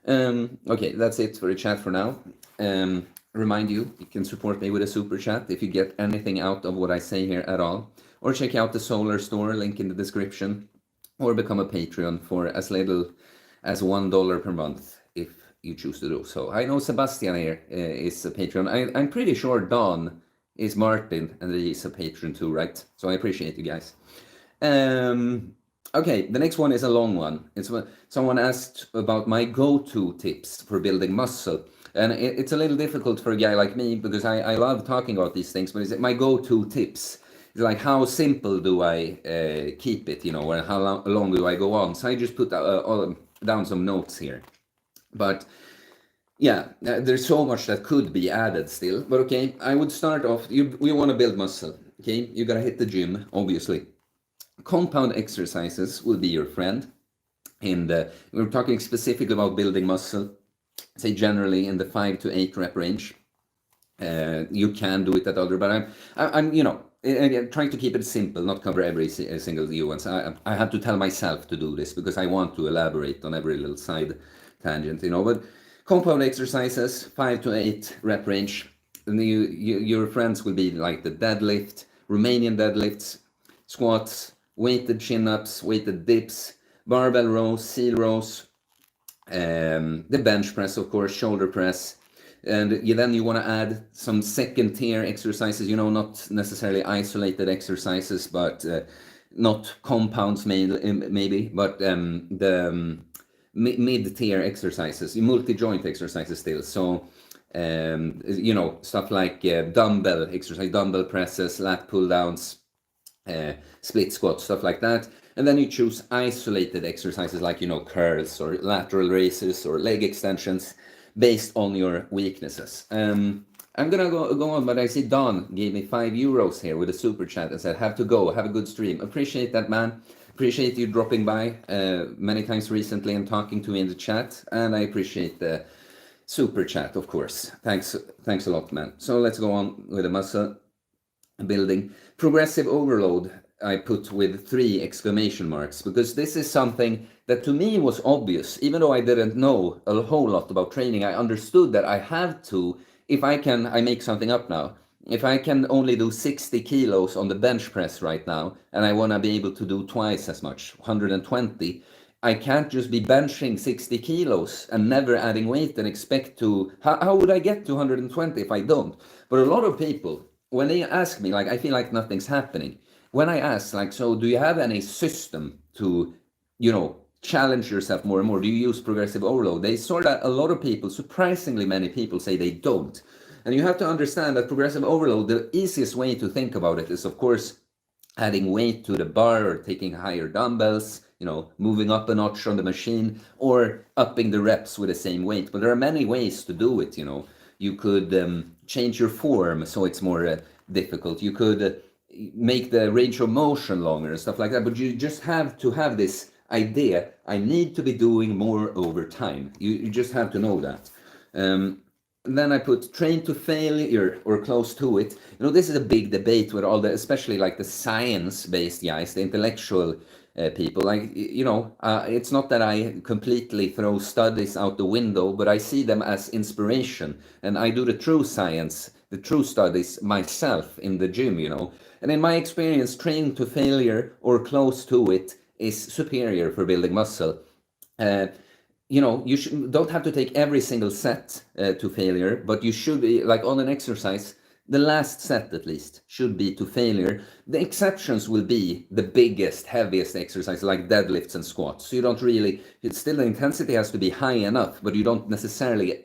Okay, that's it for the chat for now. Remind you, you can support me with a super chat if you get anything out of what I say here at all. Or check out the Solar Store, link in the description. Or become a Patreon for as little as $1 per month if you choose to do so. I know Sebastian here is a Patreon. I'm pretty sure Don is Martin and he's a patron too, right? So I appreciate you guys. Okay, the next one is a long one. It's someone asked about my go-to tips for building muscle. And it's a little difficult for a guy like me because I love talking about these things, but it's my go-to tips. It's like, how simple do I keep it, or how long do I go on? So I just put down some notes here. But yeah, there's so much that could be added still. But okay, I would start off, we want to build muscle, okay? You gotta hit the gym, obviously. Compound exercises will be your friend. And we're talking specifically about building muscle, say generally in the 5 to 8 rep range. You can do it at other, but I'm trying to keep it simple, not cover every single nuance. I have to tell myself to do this because I want to elaborate on every little side tangent, But compound exercises, 5 to 8 rep range. And your friends will be like the deadlift, Romanian deadlifts, squats, weighted chin-ups, weighted dips, barbell rows, seal rows, the bench press, of course, shoulder press. And then you want to add some second tier exercises, not necessarily isolated exercises, but not compounds maybe, but the mid-tier exercises, multi-joint exercises still. So, stuff like dumbbell exercise, dumbbell presses, lat pull downs, split squats, stuff like that. And then you choose isolated exercises like, curls or lateral raises or leg extensions based on your weaknesses. I'm gonna go on, but I see Don gave me €5 here with a super chat and said, have to go, have a good stream. Appreciate that, man. Appreciate you dropping by many times recently and talking to me in the chat. And I appreciate the super chat, of course. Thanks a lot, man. So let's go on with the muscle building. Progressive overload, I put with 3 exclamation marks, because this is something that to me was obvious. Even though I didn't know a whole lot about training, I understood that I have to, I make something up now. If I can only do 60 kilos on the bench press right now, and I want to be able to do twice as much, 120, I can't just be benching 60 kilos and never adding weight and expect to, how would I get to 120 if I don't? But a lot of people, when they ask me, I feel like nothing's happening. When I ask, so do you have any system to, challenge yourself more and more? Do you use progressive overload? A lot of people, surprisingly many people, say they don't. And you have to understand that progressive overload, the easiest way to think about it is, of course, adding weight to the bar or taking higher dumbbells, moving up a notch on the machine, or upping the reps with the same weight. But there are many ways to do it, You could change your form so it's more difficult. You could make the range of motion longer and stuff like that. But you just have to have this idea, I need to be doing more over time. You just have to know that. Then I put train to failure or close to it. This is a big debate with all especially the science-based guys, the intellectual people. It's not that I completely throw studies out the window, but I see them as inspiration. And I do the true science, the true studies myself in the gym, And in my experience, train to failure or close to it is superior for building muscle. You don't have to take every single set to failure, but you should be, on an exercise, the last set at least should be to failure. The exceptions will be the biggest, heaviest exercise like deadlifts and squats. So you don't really, the intensity has to be high enough, but you don't necessarily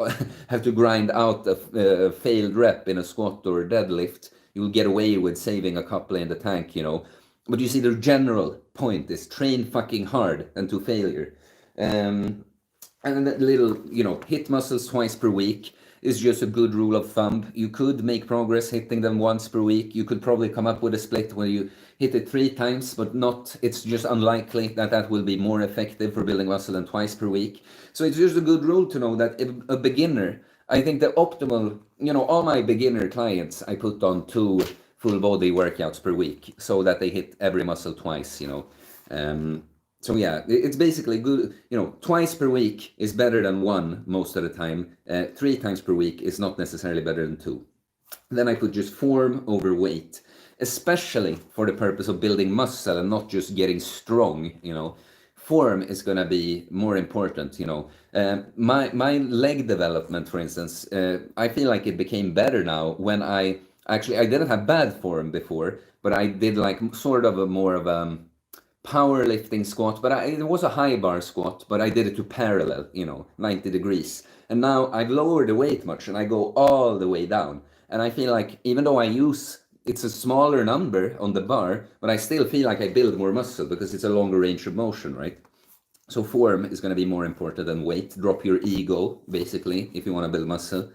have to grind out a failed rep in a squat or a deadlift. You'll get away with saving a couple in the tank, But you see, the general point is train fucking hard and to failure. And that little, hit muscles twice per week is just a good rule of thumb. You could make progress hitting them once per week. You could probably come up with a split where you hit it 3 times, but it's just unlikely that will be more effective for building muscle than twice per week. So it's just a good rule to know that a beginner, I think the optimal, all my beginner clients, I put on 2 full body workouts per week so that they hit every muscle twice, So yeah, it's basically good. Twice per week is better than one most of the time. 3 times per week is not necessarily better than two. Then I put just form over weight, especially for the purpose of building muscle and not just getting strong. Form is going to be more important. My leg development, for instance, I feel like it became better now when I didn't have bad form before, but I did like sort of a more of a powerlifting squat, but it was a high bar squat, but I did it to parallel, 90 degrees. And now I've lowered the weight much and I go all the way down. And I feel like even though it's a smaller number on the bar, but I still feel like I build more muscle because it's a longer range of motion, right? So form is going to be more important than weight. Drop your ego, basically, if you want to build muscle.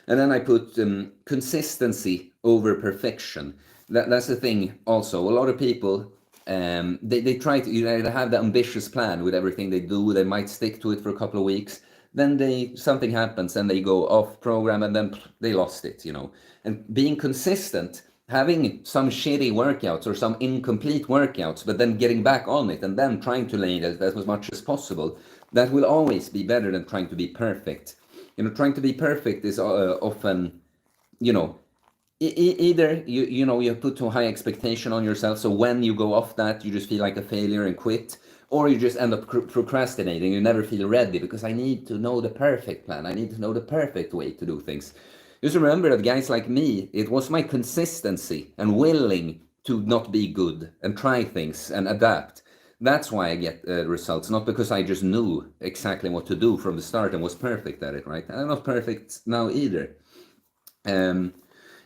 And then I put consistency over perfection. That's the thing also. A lot of people, they try to they have the ambitious plan with everything they do. They might stick to it for a couple of weeks. Then something happens and they go off program and then they lost it. And being consistent, having some shitty workouts or some incomplete workouts, but then getting back on it and then trying to lay it as much as possible, that will always be better than trying to be perfect. Trying to be perfect is often, either you put too high expectation on yourself, so when you go off that, you just feel like a failure and quit, or you just end up procrastinating. You never feel ready because I need to know the perfect plan. I need to know the perfect way to do things. Just remember that guys like me, it was my consistency and willing to not be good and try things and adapt. That's why I get results, not because I just knew exactly what to do from the start and was perfect at it, right? I'm not perfect now either.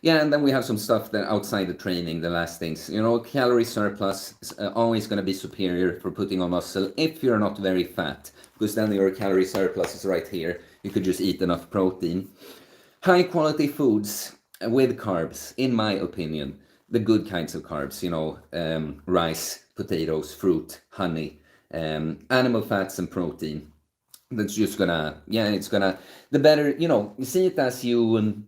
Yeah, and then we have some stuff that outside the training, the last things. Calorie surplus is always going to be superior for putting on muscle if you're not very fat, because then your calorie surplus is right here. You could just eat enough protein. High quality foods with carbs, in my opinion, the good kinds of carbs, rice, potatoes, fruit, honey, animal fats and protein. That's just gonna, yeah, it's gonna, the better, you see it as you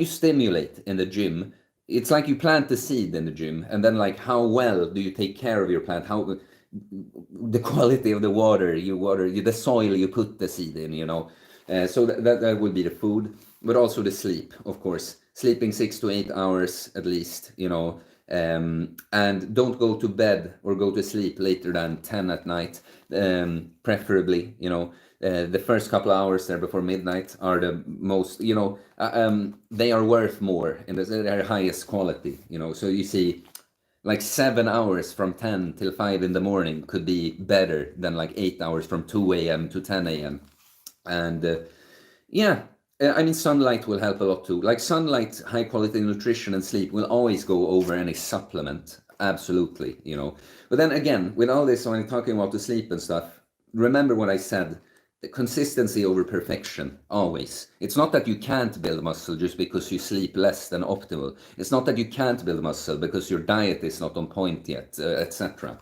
stimulate in the gym. It's like you plant the seed in the gym, and then like how well do you take care of your plant? How the quality of the water you water, the soil you put the seed in. So that would be the food, but also the sleep, of course. Sleeping 6 to 8 hours at least. And don't go to bed or go to sleep later than 10 at night, preferably. The first couple of hours there before midnight are the most, they are worth more and they're highest quality. So you see, like 7 hours from 10 till 5 in the morning could be better than like 8 hours from 2 a.m. to 10 a.m. And yeah, I mean, sunlight will help a lot too. Like sunlight, high quality nutrition and sleep will always go over any supplement. Absolutely. But then again, with all this, when I'm talking about the sleep and stuff, remember what I said. The consistency over perfection, always. It's not that you can't build muscle just because you sleep less than optimal. It's not that you can't build muscle because your diet is not on point yet, etc.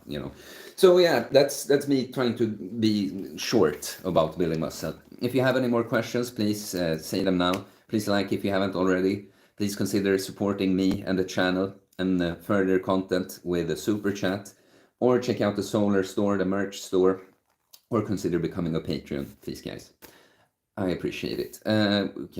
So yeah, that's me trying to be short about building muscle. If you have any more questions, please say them now. Please like if you haven't already. Please consider supporting me and the channel and further content with a super chat, or check out the Solar Store, the merch store, or consider becoming a Patreon, please, guys. I appreciate it. Okay.